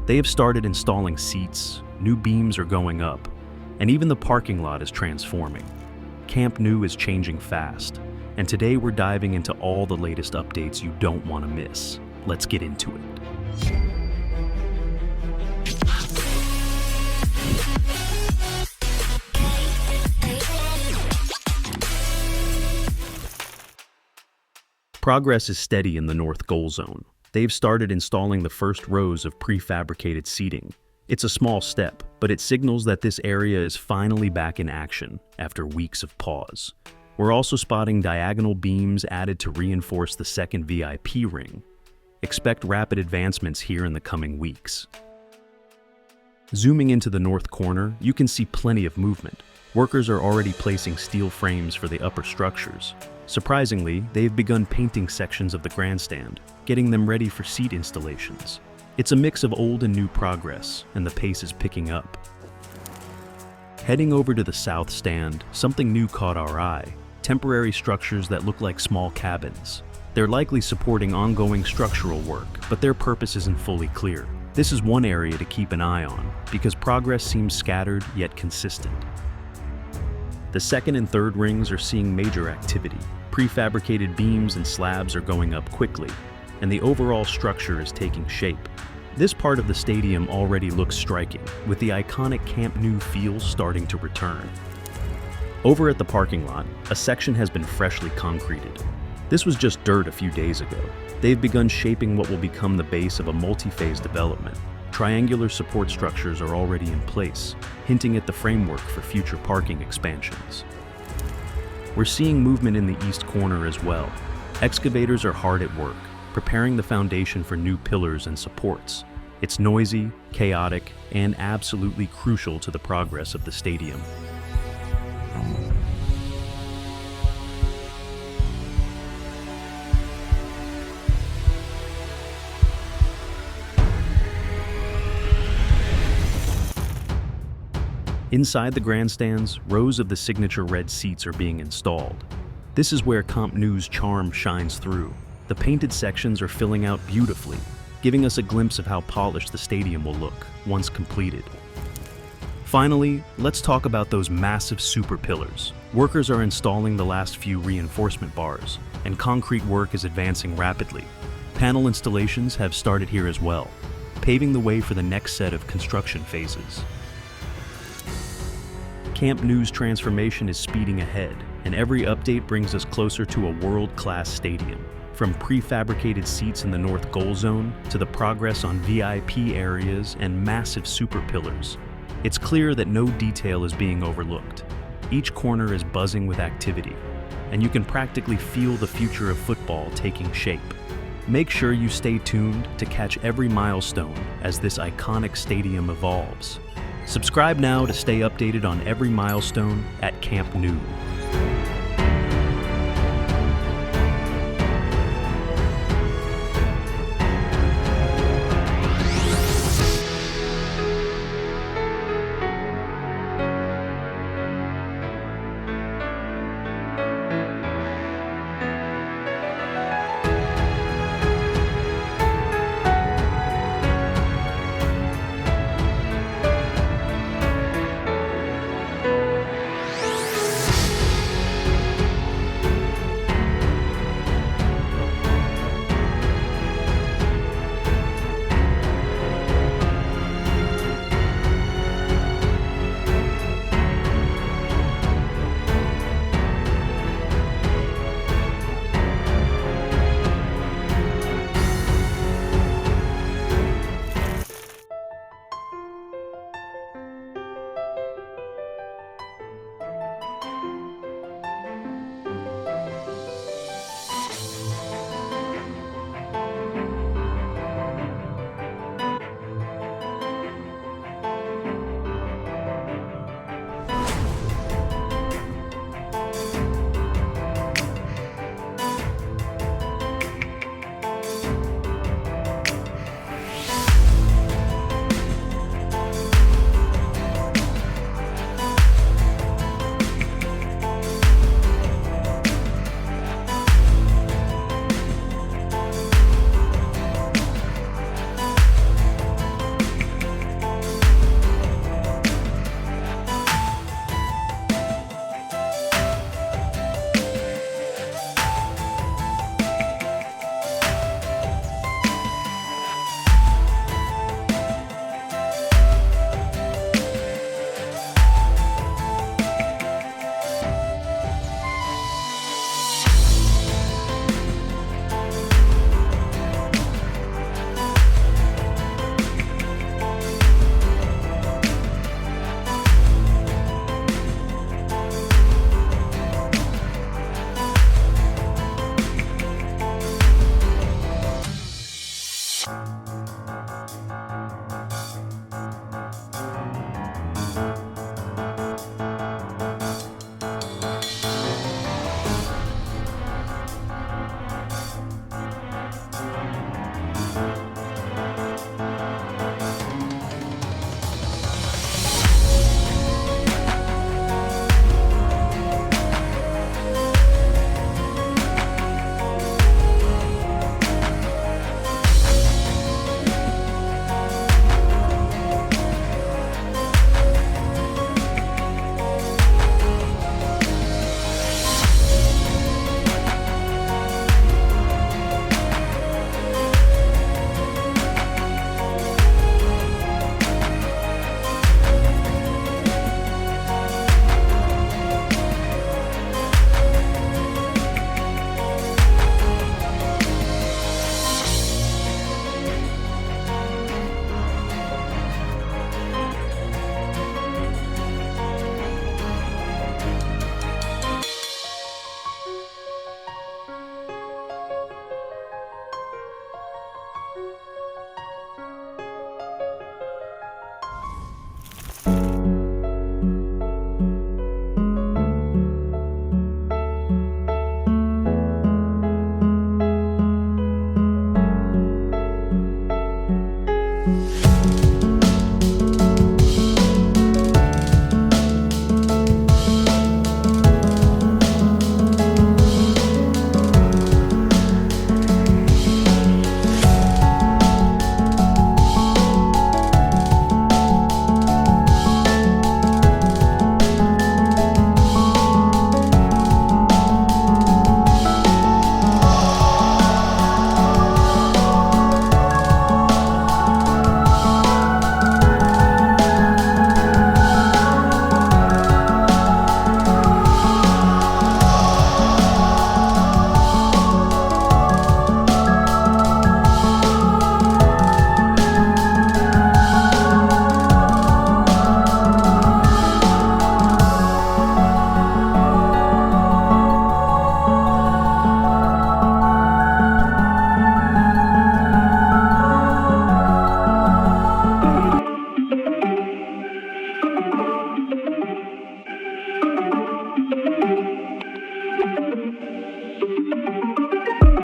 They have started installing seats, new beams are going up, and even the parking lot is transforming. Camp Nou is changing fast, and today we're diving into all the latest updates you don't want to miss. Let's get into it. Progress is steady in the North Goal Zone. They've started installing the first rows of prefabricated seating. It's a small step, but it signals that this area is finally back in action after weeks of pause. We're also spotting diagonal beams added to reinforce the second VIP ring. Expect rapid advancements here in the coming weeks. Zooming into the north corner, you can see plenty of movement. Workers are already placing steel frames for the upper structures. Surprisingly, they've begun painting sections of the grandstand, getting them ready for seat installations. It's a mix of old and new progress, and the pace is picking up. Heading over to the south stand, something new caught our eye: temporary structures that look like small cabins. They're likely supporting ongoing structural work, but their purpose isn't fully clear. This is one area to keep an eye on, because progress seems scattered yet consistent. The second and third rings are seeing major activity. Prefabricated beams and slabs are going up quickly, and the overall structure is taking shape. This part of the stadium already looks striking, with the iconic Camp Nou feel starting to return. Over at the parking lot, a section has been freshly concreted. This was just dirt a few days ago. They've begun shaping what will become the base of a multi-phase development. Triangular support structures are already in place, hinting at the framework for future parking expansions. We're seeing movement in the east corner as well. Excavators are hard at work, preparing the foundation for new pillars and supports. It's noisy, chaotic, and absolutely crucial to the progress of the stadium. Inside the grandstands, rows of the signature red seats are being installed. This is where Camp Nou's charm shines through. The painted sections are filling out beautifully, giving us a glimpse of how polished the stadium will look once completed. Finally, let's talk about those massive super pillars. Workers are installing the last few reinforcement bars, and concrete work is advancing rapidly. Panel installations have started here as well, paving the way for the next set of construction phases. Camp Nou's transformation is speeding ahead, and every update brings us closer to a world-class stadium. From prefabricated seats in the North Goal Zone to the progress on VIP areas and massive super pillars, it's clear that no detail is being overlooked. Each corner is buzzing with activity, and you can practically feel the future of football taking shape. Make sure you stay tuned to catch every milestone as this iconic stadium evolves. Subscribe now to stay updated on every milestone at Camp Nou.